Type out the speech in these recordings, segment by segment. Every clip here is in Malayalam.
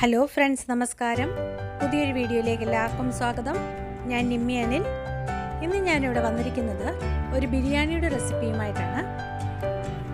ഹലോ ഫ്രണ്ട്സ്, നമസ്കാരം. പുതിയൊരു വീഡിയോയിലേക്ക് എല്ലാവർക്കും സ്വാഗതം. ഞാൻ നിമ്മി അനിൽ. ഇന്ന് ഞാനിവിടെ വന്നിരിക്കുന്നത് ഒരു ബിരിയാണിയുടെ റെസിപ്പിയുമായിട്ടാണ്.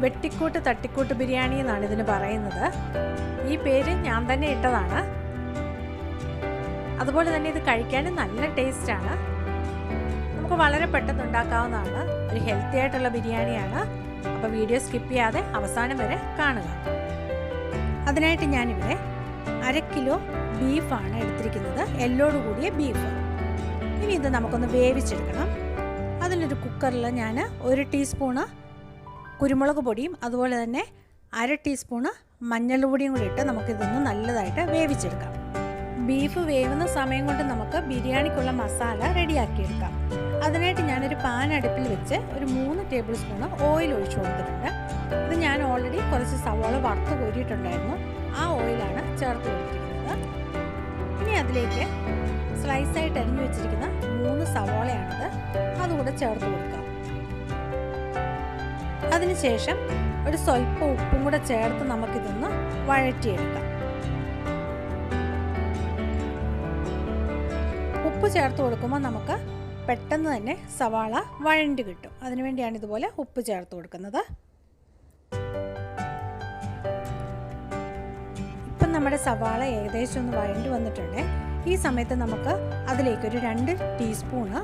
വെട്ടിക്കൂട്ട് തട്ടിക്കൂട്ട് ബിരിയാണി എന്നാണ് ഇതിന് പറയുന്നത്. ഈ പേര് ഞാൻ തന്നെ ഇട്ടതാണ്. അതുപോലെ തന്നെ ഇത് കഴിക്കാനും നല്ല ടേസ്റ്റാണ്. നമുക്ക് വളരെ പെട്ടെന്ന് ഉണ്ടാക്കാവുന്നതാണ്. ഒരു ഹെൽത്തി ആയിട്ടുള്ള ബിരിയാണിയാണ്. അപ്പോൾ വീഡിയോ സ്കിപ്പ് ചെയ്യാതെ അവസാനം വരെ കാണുക. അതിനായിട്ട് ഞാനിവിടെ 1/2 കിലോ ബീഫാണ് എടുത്തിരിക്കുന്നത്, എല്ലോട് കൂടിയ ബീഫ്. ഇനി ഇത് നമുക്കൊന്ന് വേവിച്ചെടുക്കണം. അതിനൊരു കുക്കറിൽ ഞാൻ 1 ടീസ്പൂണ് കുരുമുളക് പൊടിയും അതുപോലെ തന്നെ 1/2 ടീസ്പൂണ് മഞ്ഞൾപ്പൊടിയും കൂടി ഇട്ട് നമുക്കിതൊന്ന് നല്ലതായിട്ട് വേവിച്ചെടുക്കാം. ബീഫ് വേവുന്ന സമയം കൊണ്ട് നമുക്ക് ബിരിയാണിക്കുള്ള മസാല റെഡിയാക്കിയെടുക്കാം. അതിനായിട്ട് ഞാനൊരു പാൻ അടുപ്പിൽ വെച്ച് ഒരു 3 ടേബിൾ സ്പൂണ് ഓയിൽ ഒഴിച്ചു കൊടുത്തിട്ടുണ്ട്. ഇത് ഞാൻ ഓൾറെഡി കുറച്ച് സവാള വറുത്ത് കോരിയിട്ടുണ്ടായിരുന്നു. ആ ഓയിലാണ് ചേർത്ത് കൊടുത്തിരിക്കുന്നത്. ഇനി അതിലേക്ക് സ്ലൈസായിട്ട് അരിഞ്ഞു വെച്ചിരിക്കുന്ന 3 സവാളയാണിത്. അതുകൂടെ ചേർത്ത് കൊടുക്കാം. അതിനുശേഷം ഒരു സ്വല്പം ഉപ്പും കൂടെ ചേർത്ത് നമുക്കിതൊന്ന് വഴറ്റിയെടുക്കാം. ഉപ്പ് ചേർത്ത് കൊടുക്കുമ്പോൾ നമുക്ക് പെട്ടെന്ന് തന്നെ സവാള വഴണ്ടി കിട്ടും. അതിനുവേണ്ടിയാണ് ഇതുപോലെ ഉപ്പ് ചേർത്ത് കൊടുക്കുന്നത്. ഇപ്പം നമ്മുടെ സവാള ഏകദേശം ഒന്ന് വഴണ്ടി വന്നിട്ടുണ്ട്. ഈ സമയത്ത് നമുക്ക് അതിലേക്കൊരു 2 ടീസ്പൂണ്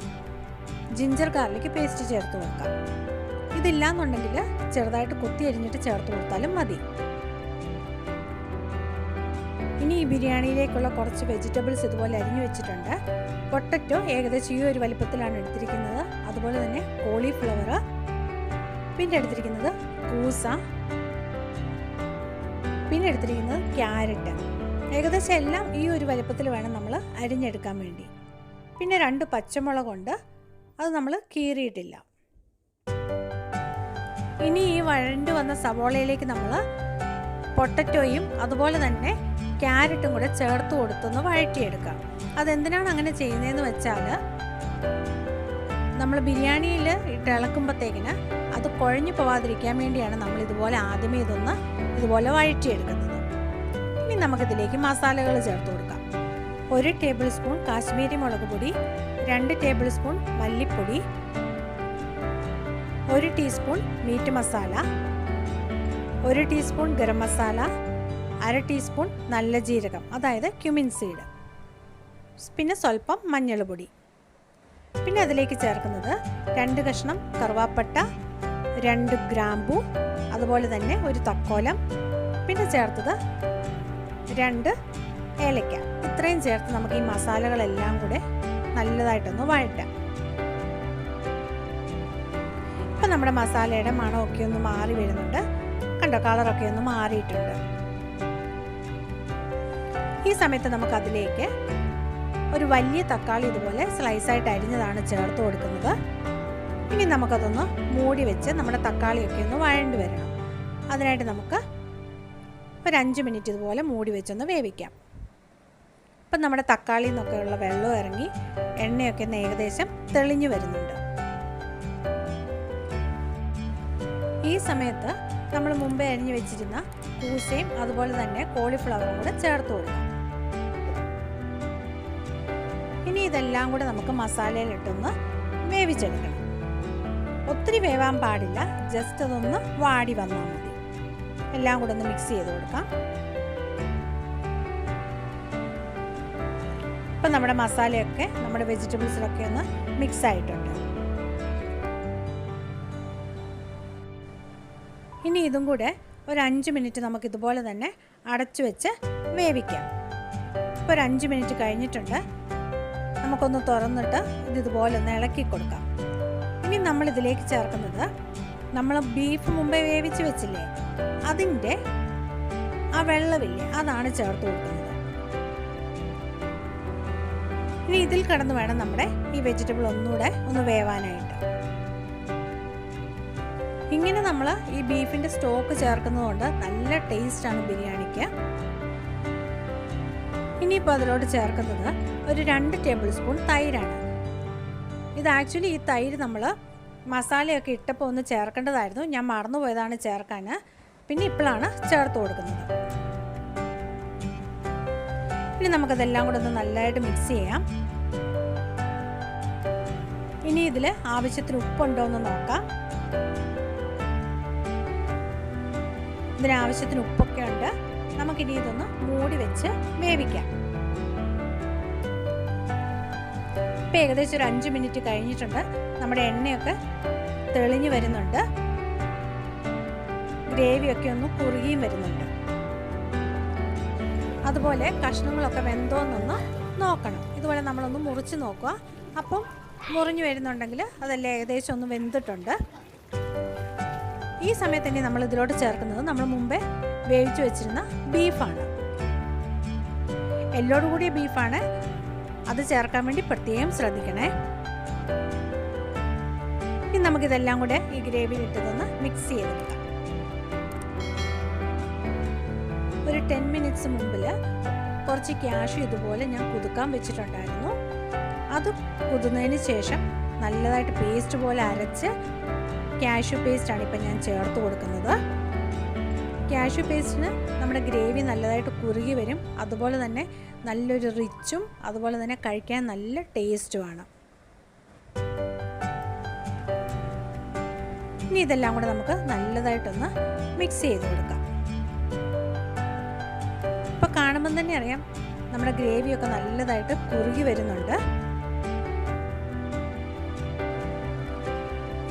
ജിഞ്ചർ ഗാർലിക് പേസ്റ്റ് ചേർത്ത് കൊടുക്കാം. ഇതില്ലാന്നുണ്ടെങ്കിൽ ചെറുതായിട്ട് കുത്തി അരിഞ്ഞിട്ട് ചേർത്ത് കൊടുത്താലും മതി. ഇനി ഈ ബിരിയാണിയിലേക്കുള്ള കുറച്ച് വെജിറ്റബിൾസ് ഇതുപോലെ അരിഞ്ഞു വെച്ചിട്ടുണ്ട്. പൊട്ടറ്റോ ഏകദേശം ഈ ഒരു വലിപ്പത്തിലാണ് എടുത്തിരിക്കുന്നത്. അതുപോലെ തന്നെ കോളിഫ്ലവർ, പിന്നെ എടുത്തിരിക്കുന്നത് കൂസ, പിന്നെ എടുത്തിരിക്കുന്നത് ക്യാരറ്റ്. ഏകദേശം എല്ലാം ഈ ഒരു വലിപ്പത്തിൽ വേണം നമ്മൾ അരിഞ്ഞെടുക്കാൻ വേണ്ടി. പിന്നെ 2 പച്ചമുളകുണ്ട്, അത് നമ്മൾ കീറിയിട്ടില്ല. ഇനി ഈ വഴണ്ടു വന്ന സവോളയിലേക്ക് നമ്മൾ പൊട്ടറ്റോയും അതുപോലെ തന്നെ ക്യാരറ്റും കൂടെ ചേർത്ത് കൊടുത്തൊന്ന് വഴറ്റിയെടുക്കാം. അതെന്തിനാണ് അങ്ങനെ ചെയ്യുന്നതെന്ന് വെച്ചാൽ നമ്മൾ ബിരിയാണിയിൽ ഇട്ട് ഇളക്കുമ്പോഴത്തേക്കിന് അത് കുഴഞ്ഞു പോവാതിരിക്കാൻ വേണ്ടിയാണ് നമ്മൾ ഇതുപോലെ ആദ്യമേ ഇതുപോലെ വഴറ്റിയെടുക്കുന്നത്. ഇനി നമുക്കിതിലേക്ക് മസാലകൾ ചേർത്ത് കൊടുക്കാം. 1 ടേബിൾ സ്പൂൺ കാശ്മീരി മുളക് പൊടി, 2 ടേബിൾ സ്പൂൺ മല്ലിപ്പൊടി, 1 teaspoon meet masala, 1 teaspoon garam masala, 1/2 teaspoon നല്ല ജീരകം, അതായത് ക്യുമിൻ സീഡ്, പിന്നെ സ്വല്പം മഞ്ഞൾപ്പൊടി. പിന്നെ അതിലേക്ക് ചേർക്കുന്നത് 2 കഷ്ണം കറുവാപ്പട്ട, 2 ഗ്രാമ്പൂ, അതുപോലെ തന്നെ ഒരു തക്കോലം, പിന്നെ ചേർത്തത് 2 ഏലക്ക. ഇത്രയും ചേർത്ത് നമുക്ക് ഈ മസാലകളെല്ലാം കൂടെ നല്ലതായിട്ടൊന്ന് വഴറ്റാം. ഇപ്പം നമ്മുടെ മസാലയുടെ മണമൊക്കെ ഒന്ന് മാറി വരുന്നുണ്ട്. കണ്ടോ, കളറൊക്കെ ഒന്ന് മാറിയിട്ടുണ്ട്. ഈ സമയത്ത് നമുക്കതിലേക്ക് ഒരു വലിയ തക്കാളി ഇതുപോലെ സ്ലൈസായിട്ട് അരിഞ്ഞതാണ് ചേർത്ത് കൊടുക്കുന്നത്. ഇനി നമുക്കതൊന്ന് മൂടി വെച്ച് നമ്മുടെ തക്കാളിയൊക്കെ ഒന്ന് വഴണ്ടി വരണം. അതിനായിട്ട് നമുക്ക് ഒരു 5 മിനിറ്റ് ഇതുപോലെ മൂടി വെച്ചൊന്ന് വേവിക്കാം. ഇപ്പം നമ്മുടെ തക്കാളിയിൽ നിന്നൊക്കെയുള്ള വെള്ളം ഇറങ്ങി എണ്ണയൊക്കെ ഒന്ന് ഏകദേശം തെളിഞ്ഞു വരുന്നുണ്ട്. ഈ സമയത്ത് നമ്മൾ മുമ്പേ അരിഞ്ഞു വെച്ചിരുന്ന കൂസയും അതുപോലെ തന്നെ കോളിഫ്ലവറും കൂടെ ചേർത്ത് കൊടുക്കാം. ഇനി ഇതെല്ലാം കൂടെ നമുക്ക് മസാലയിലിട്ടൊന്ന് വേവിച്ചെടുക്കണം. ഒത്തിരി വേവാൻ പാടില്ല, ജസ്റ്റ് അതൊന്ന് വാടി വന്നാൽ മതി. എല്ലാം കൂടെ ഒന്ന് മിക്സ് ചെയ്ത് കൊടുക്കാം. ഇപ്പം നമ്മുടെ മസാലയൊക്കെ നമ്മുടെ വെജിറ്റബിൾസിലൊക്കെ ഒന്ന് മിക്സ് ആയിട്ടുണ്ട്. ഇനി ഇതും കൂടെ ഒരു 5 മിനിറ്റ് നമുക്കിതുപോലെ തന്നെ അടച്ചു വെച്ച് വേവിക്കാം. ഇപ്പോൾ ഒരു 5 മിനിറ്റ് കഴിഞ്ഞിട്ടുണ്ട്. നമുക്കൊന്ന് തുറന്നിട്ട് ഇതുപോലെ ഒന്ന് ഇളക്കി കൊടുക്കാം. ഇനി നമ്മളിതിലേക്ക് ചേർക്കുന്നത് നമ്മൾ ബീഫ് മുമ്പേ വേവിച്ച് വെച്ചില്ലേ, അതിൻ്റെ ആ വെള്ളമില്ലേ, അതാണ് ചേർത്ത് കൊടുക്കുന്നത്. ഇനി ഇതിൽ കിടന്ന് വേണം നമ്മുടെ ഈ വെജിറ്റബിൾ ഒന്നുകൂടെ ഒന്ന് വേവാനായിട്ട്. ഇങ്ങനെ നമ്മൾ ഈ ബീഫിൻ്റെ സ്റ്റോക്ക് ചേർക്കുന്നതുകൊണ്ട് നല്ല ടേസ്റ്റാണ് ബിരിയാണിക്ക്. ഇനിയിപ്പോൾ അതിലോട്ട് ചേർക്കുന്നത് ഒരു 2 ടേബിൾ സ്പൂൺ തൈരാണ്. ഇത് ആക്ച്വലി ഈ തൈര് നമ്മൾ മസാലയൊക്കെ ഇട്ടപ്പോൾ ഒന്ന് ചേർക്കേണ്ടതായിരുന്നു. ഞാൻ മറന്നുപോയതാണ് ചേർക്കാൻ. പിന്നെ ഇപ്പോഴാണ് ചേർത്ത് കൊടുക്കുന്നത്. ഇനി നമുക്കതെല്ലാം കൂടെ ഒന്ന് നല്ലതായിട്ട് മിക്സ് ചെയ്യാം. ഇനി ഇതിൽ ആവശ്യത്തിന് ഉപ്പുണ്ടോ എന്ന് നോക്കാം. ഇതിനാവശ്യത്തിന് ഉപ്പൊക്കെ ഉണ്ട്. നമുക്കിനി ഇതൊന്ന് മൂടി വെച്ച് വേവിക്കാം. ഇപ്പം ഏകദേശം ഒരു 5 മിനിറ്റ് കഴിഞ്ഞിട്ടുണ്ട്. നമ്മുടെ എണ്ണയൊക്കെ തെളിഞ്ഞു വരുന്നുണ്ട്. ഗ്രേവിയൊക്കെ ഒന്ന് കുറുകിയും വരുന്നുണ്ട്. അതുപോലെ കഷ്ണങ്ങളൊക്കെ വെന്തോന്നൊന്ന് നോക്കണം. ഇതുപോലെ നമ്മളൊന്ന് മുറിച്ച് നോക്കുക. അപ്പം മുറിഞ്ഞു വരുന്നുണ്ടെങ്കിൽ അതെല്ലാം ഏകദേശം ഒന്ന് വെന്തിട്ടുണ്ട്. ഈ സമയത്ത് തന്നെ നമ്മൾ ഇതിലോട്ട് ചേർക്കുന്നത് നമ്മൾ മുമ്പേ വേവിച്ച് വെച്ചിരുന്ന ബീഫാണ്. എല്ലോട് കൂടിയ ബീഫാണ്. അത് ചേർക്കാൻ വേണ്ടി പ്രത്യേകം ശ്രദ്ധിക്കണേ. ഇനി നമുക്കിതെല്ലാം കൂടെ ഈ ഗ്രേവിയിൽ ഇട്ടതൊന്ന് മിക്സ് ചെയ്തെടുക്കാം. ഒരു 10 മിനിറ്റ്സ് മുമ്പിൽ കുറച്ച് കാഷ്യൂ ഇതുപോലെ ഞാൻ കുതുക്കാൻ വെച്ചിട്ടുണ്ടായിരുന്നു. അത് കുതുന്നതിന് ശേഷം നല്ലതായിട്ട് പേസ്റ്റ് പോലെ അരച്ച് കാഷ്യൂ പേസ്റ്റാണ് ഇപ്പം ഞാൻ ചേർത്ത് കൊടുക്കുന്നത്. കാഷ്യൂ പേസ്റ്റിന് നമ്മുടെ ഗ്രേവി നല്ലതായിട്ട് കുറുകി വരും. അതുപോലെ തന്നെ നല്ലൊരു റിച്ചും അതുപോലെ തന്നെ കഴിക്കാൻ നല്ല ടേസ്റ്റുമാണ്. ഇനി ഇതെല്ലാം കൂടെ നമുക്ക് നല്ലതായിട്ടൊന്ന് മിക്സ് ചെയ്ത് കൊടുക്കാം. ഇപ്പോൾ കാണുമ്പം തന്നെ അറിയാം നമ്മുടെ ഗ്രേവിയൊക്കെ നല്ലതായിട്ട് കുറുകി വരുന്നുണ്ട്.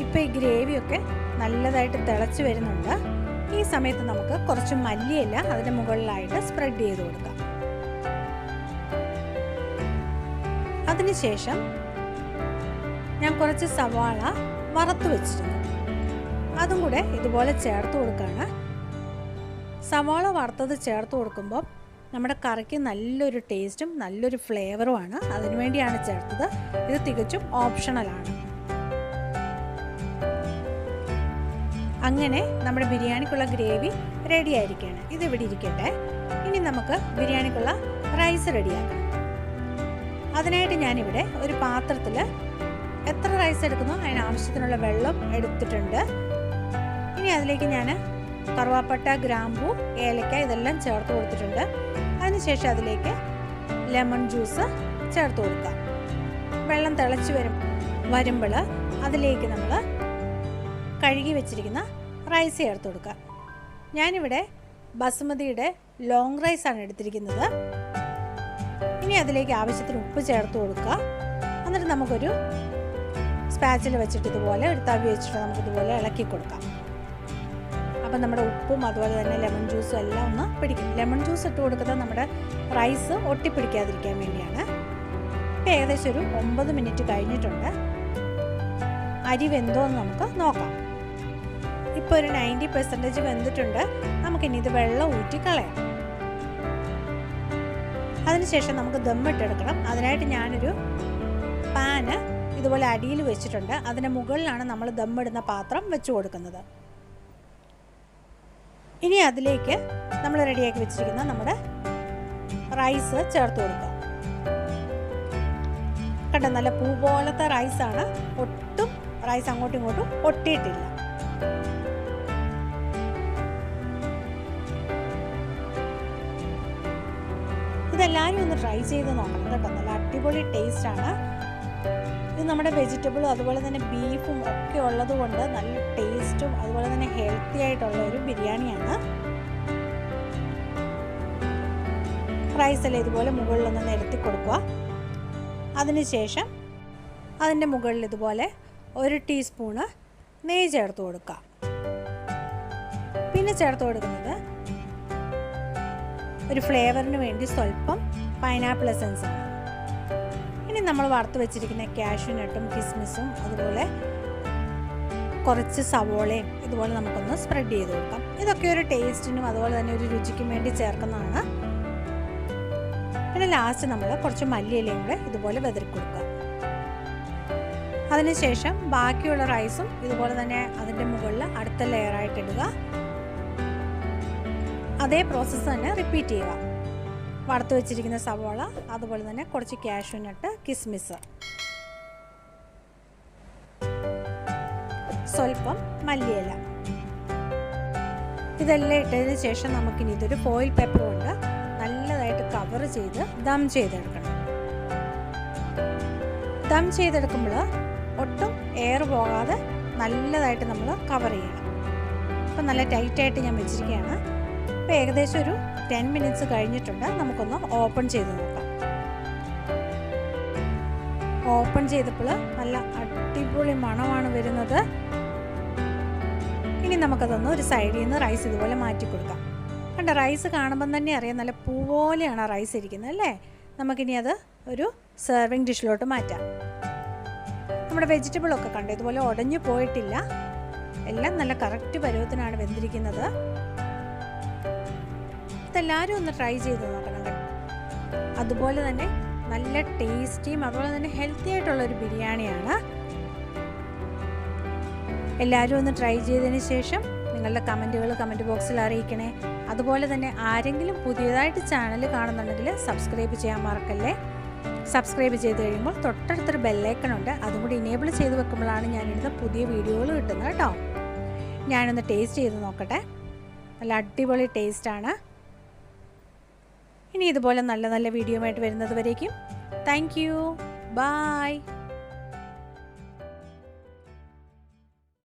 ഇപ്പോൾ ഈ ഗ്രേവിയൊക്കെ നല്ലതായിട്ട് തിളച്ച് വരുന്നുണ്ട്. ഈ സമയത്ത് നമുക്ക് കുറച്ച് മല്ലിയില അതിൻ്റെ മുകളിലായിട്ട് സ്പ്രെഡ് ചെയ്ത് കൊടുക്കാം. അതിനുശേഷം ഞാൻ കുറച്ച് സവാള വറുത്ത് വെച്ചിരുന്നു. അതും കൂടെ ഇതുപോലെ ചേർത്ത് കൊടുക്കുകയാണ്. സവാള വറുത്തത് ചേർത്ത് കൊടുക്കുമ്പോൾ നമ്മുടെ കറിക്ക് നല്ലൊരു ടേസ്റ്റും നല്ലൊരു ഫ്ലേവറുമാണ്. അതിനുവേണ്ടിയാണ് ചേർത്തത്. ഇത് തികച്ചും ഓപ്ഷണലാണ്. അങ്ങനെ നമ്മുടെ ബിരിയാണിക്കുള്ള ഗ്രേവി റെഡി ആയിരിക്കുകയാണ്. ഇതിവിടെ ഇരിക്കട്ടെ. ഇനി നമുക്ക് ബിരിയാണിക്കുള്ള റൈസ് റെഡിയാക്കണം. അതിനായിട്ട് ഞാനിവിടെ ഒരു പാത്രത്തിൽ എത്ര റൈസ് എടുക്കുന്നോ അതിനാവശ്യത്തിനുള്ള വെള്ളം എടുത്തിട്ടുണ്ട്. ഇനി അതിലേക്ക് ഞാൻ കറുവാപ്പട്ട, ഗ്രാമ്പൂ, ഏലക്ക ഇതെല്ലാം ചേർത്ത് കൊടുത്തിട്ടുണ്ട്. അതിനുശേഷം അതിലേക്ക് ലെമൺ ജ്യൂസ് ചേർത്ത് കൊടുക്കാം. വെള്ളം തിളച്ച് വരുമ്പോൾ അതിലേക്ക് നമ്മൾ കഴുകി വെച്ചിരിക്കുന്ന റൈസ് ചേർത്ത് കൊടുക്കുക. ഞാനിവിടെ ബസുമതിയുടെ ലോങ് റൈസാണ് എടുത്തിരിക്കുന്നത്. ഇനി അതിലേക്ക് ആവശ്യത്തിന് ഉപ്പ് ചേർത്ത് കൊടുക്കുക. എന്നിട്ട് നമുക്കൊരു സ്പാച്ചിൽ വെച്ചിട്ട് ഇതുപോലെ ഒരു തവി വെച്ചിട്ട് നമുക്കിതുപോലെ ഇളക്കി കൊടുക്കാം. അപ്പം നമ്മുടെ ഉപ്പും അതുപോലെ തന്നെ ലെമൺ ജ്യൂസും എല്ലാം ഒന്ന് പിടിക്കും. ലെമൺ ജ്യൂസ് ഇട്ട് കൊടുക്കുന്നത് നമ്മുടെ റൈസ് ഒട്ടിപ്പിടിക്കാതിരിക്കാൻ വേണ്ടിയാണ്. ഇപ്പം ഏകദേശം ഒരു 9 മിനിറ്റ് കഴിഞ്ഞിട്ടുണ്ട്. അരി വെന്തോ എന്ന് നമുക്ക് നോക്കാം. ഇപ്പോൾ ഒരു 90% വെന്തിട്ടുണ്ട്. നമുക്കിനി ഇത് വെള്ളം ഊറ്റി കളയാം. അതിനുശേഷം നമുക്ക് ദമ്മിട്ടെടുക്കണം. അതിനായിട്ട് ഞാനൊരു പാന് ഇതുപോലെ അടിയിൽ വെച്ചിട്ടുണ്ട്. അതിൻ്റെ മുകളിലാണ് നമ്മൾ ദമ്മിടുന്ന പാത്രം വെച്ച് കൊടുക്കുന്നത്. ഇനി അതിലേക്ക് നമ്മൾ റെഡിയാക്കി വെച്ചിരിക്കുന്ന നമ്മുടെ റൈസ് ചേർത്ത് കൊടുക്കുക. കണ്ടോ, നല്ല പൂ പോലത്തെ റൈസാണ്. ഒട്ടും റൈസ് അങ്ങോട്ടും ഇങ്ങോട്ടും ഒട്ടിയിട്ടില്ല. ഇതെല്ലാവരും ഒന്ന് ട്രൈ ചെയ്ത് നോക്കണം കേട്ടോ. നല്ല അടിപൊളി ടേസ്റ്റാണ്. ഇത് നമ്മുടെ വെജിറ്റബിളും അതുപോലെ തന്നെ ബീഫും ഒക്കെ ഉള്ളത് കൊണ്ട് നല്ല ടേസ്റ്റും അതുപോലെ തന്നെ ഹെൽത്തി ആയിട്ടുള്ള ഒരു ബിരിയാണിയാണ്. റൈസെല്ലാം ഇതുപോലെ മുകളിലൊന്ന് നിരത്തി കൊടുക്കുക. അതിനുശേഷം അതിൻ്റെ മുകളിൽ ഇതുപോലെ 1 ടീസ്പൂണ് നെയ്യ് ചേർത്ത് കൊടുക്കുക. പിന്നെ ചേർത്ത് കൊടുക്കുന്നത് ഒരു ഫ്ലേവറിന് വേണ്ടി സ്വല്പം പൈനാപ്പിൾ എസൻസ് ആണ്. ഇനി നമ്മൾ വറുത്ത് വെച്ചിരിക്കുന്ന കാഷ്യൂ നട്ടും കിസ്മിസും അതുപോലെ കുറച്ച് സവോളയും ഇതുപോലെ നമുക്കൊന്ന് സ്പ്രെഡ് ചെയ്ത് കൊടുക്കാം. ഇതൊക്കെ ഒരു ടേസ്റ്റിനും അതുപോലെ തന്നെ ഒരു രുചിക്കും വേണ്ടി ചേർക്കുന്നതാണ്. പിന്നെ ലാസ്റ്റ് നമ്മൾ കുറച്ച് മല്ലിയിലയും കൂടെ ഇതുപോലെ വെതറി കൊടുക്കുക. അതിനുശേഷം ബാക്കിയുള്ള റൈസും ഇതുപോലെ തന്നെ അതിൻ്റെ മുകളിൽ അടുത്ത ലെയറായിട്ട് ഇടുക. അതേ പ്രോസസ്സ് തന്നെ റിപ്പീറ്റ് ചെയ്യുക. വറുത്ത് വെച്ചിരിക്കുന്ന സവോള, അതുപോലെ തന്നെ കുറച്ച് കാഷ്യൂ നട്ട്, കിസ്മിസ്, സ്വല്പം മല്ലിയില, ഇതെല്ലാം ഇട്ടതിന് ശേഷം നമുക്കിനി ഇതൊരു ഫോയിൽ പേപ്പർ കൊണ്ട് നല്ലതായിട്ട് കവർ കവർ ചെയ്ത് ദം ചെയ്തെടുക്കണം. ദം ചെയ്തെടുക്കുമ്പോൾ ഒട്ടും എയർ പോകാതെ നല്ലതായിട്ട് നമ്മൾ കവർ ചെയ്യണം. അപ്പോൾ നല്ല ടൈറ്റായിട്ട് ഞാൻ വെച്ചിരിക്കുകയാണ്. അപ്പോൾ ഏകദേശം ഒരു 10 മിനിറ്റ്സ് കഴിഞ്ഞിട്ടുണ്ട്. നമുക്കൊന്ന് ഓപ്പൺ ചെയ്ത് നോക്കാം. ഓപ്പൺ ചെയ്തപ്പോൾ നല്ല അടിപൊളി മണമാണ് വരുന്നത്. ഇനി നമുക്കതൊന്ന് ഒരു സൈഡിൽ നിന്ന് റൈസ് ഇതുപോലെ മാറ്റി കൊടുക്കാം. കണ്ട, റൈസ് കാണുമ്പം തന്നെ അറിയാം നല്ല പൂ പോലെയാണ് റൈസ് ഇരിക്കുന്നത് അല്ലേ. നമുക്കിനി അത് ഒരു സെർവിങ് ഡിഷിലോട്ട് മാറ്റാം. നമ്മുടെ വെജിറ്റബിളൊക്കെ കണ്ടോ ഇതുപോലെ ഉടഞ്ഞു പോയിട്ടില്ല. എല്ലാം നല്ല കറക്റ്റ് പരുവത്തിനാണ് വെന്തിരിക്കുന്നത്. ഇതെല്ലാവരും ഒന്ന് ട്രൈ ചെയ്ത് നോക്കണം. അതുപോലെ തന്നെ നല്ല ടേസ്റ്റിയും അതുപോലെ തന്നെ ഹെൽത്തി ആയിട്ടുള്ളൊരു ബിരിയാണിയാണ്. എല്ലാവരും ഒന്ന് ട്രൈ ചെയ്തതിന് ശേഷം നിങ്ങളുടെ കമൻറ്റുകൾ കമൻറ്റ് ബോക്സിൽ അറിയിക്കണേ. അതുപോലെ തന്നെ ആരെങ്കിലും പുതിയതായിട്ട് ചാനൽ കാണുന്നുണ്ടെങ്കിൽ സബ്സ്ക്രൈബ് ചെയ്യാൻ മറക്കല്ലേ. സബ്സ്ക്രൈബ് ചെയ്ത് കഴിയുമ്പോൾ തൊട്ടടുത്തൊരു ബെല്ലൈക്കൺ ഉണ്ട്. അതും കൂടി ഇനേബിൾ ചെയ്ത് വെക്കുമ്പോഴാണ് ഞാനിടുന്ന പുതിയ വീഡിയോകൾ കിട്ടുന്നത് കേട്ടോ. ഞാനൊന്ന് ടേസ്റ്റ് ചെയ്ത് നോക്കട്ടെ. നല്ല അടിപൊളി ടേസ്റ്റാണ്. ഇനി ഇതുപോലെ നല്ല നല്ല വീഡിയോ ആയിട്ട് വരുന്നത് വരേക്കും താങ്ക് യു. ബൈ.